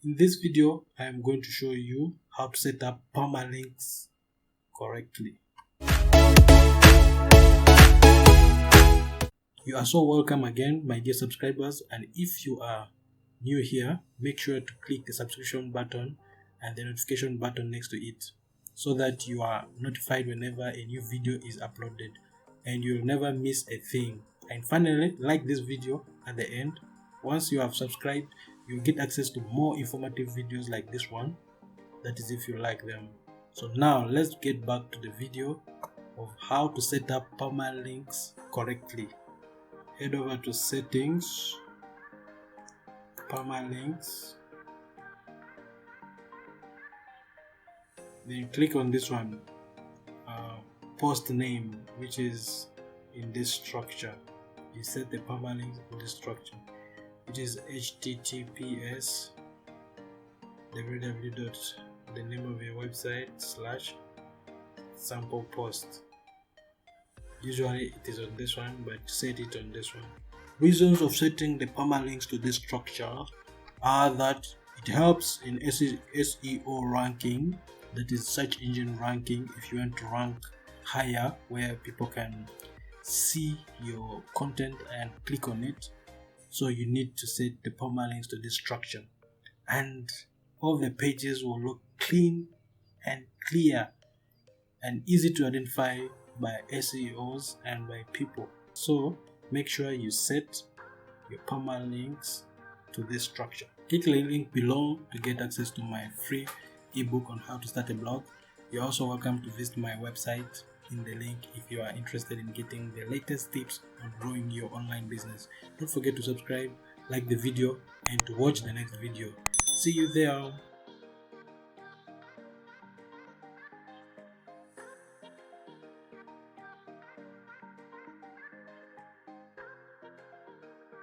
In this video, I am going to show you how to set up permalinks correctly. You are so welcome again, my dear subscribers, and if you are new here, make sure to click the subscription button and the notification button next to it so that you are notified whenever a new video is uploaded and you'll never miss a thing. And finally, like this video at the end. Once you have subscribed, you'll get access to more informative videos like this one, that is if you like them. So now let's get back to the video of how to set up permalinks correctly. Head over to settings, permalinks, then click on this one, post name, which is in this structure. You set the permalinks in this structure, which is https www. the name of your website / sample post. Usually it is on this one, but set it on this one. Reasons of setting the permalinks to this structure are that it helps in SEO ranking, that is search engine ranking. If you want to rank higher where people can see your content and click on it, so you need to set the permalinks to this structure, and all the pages will look clean and clear and easy to identify by SEOs and by people. So make sure you set your permalinks to this structure. Click the link below to get access to my free ebook on how to start a blog. You're also welcome to visit my website in the link if you are interested in getting the latest tips on growing your online business. Don't forget to subscribe, like the video, and to watch the next video. See you there.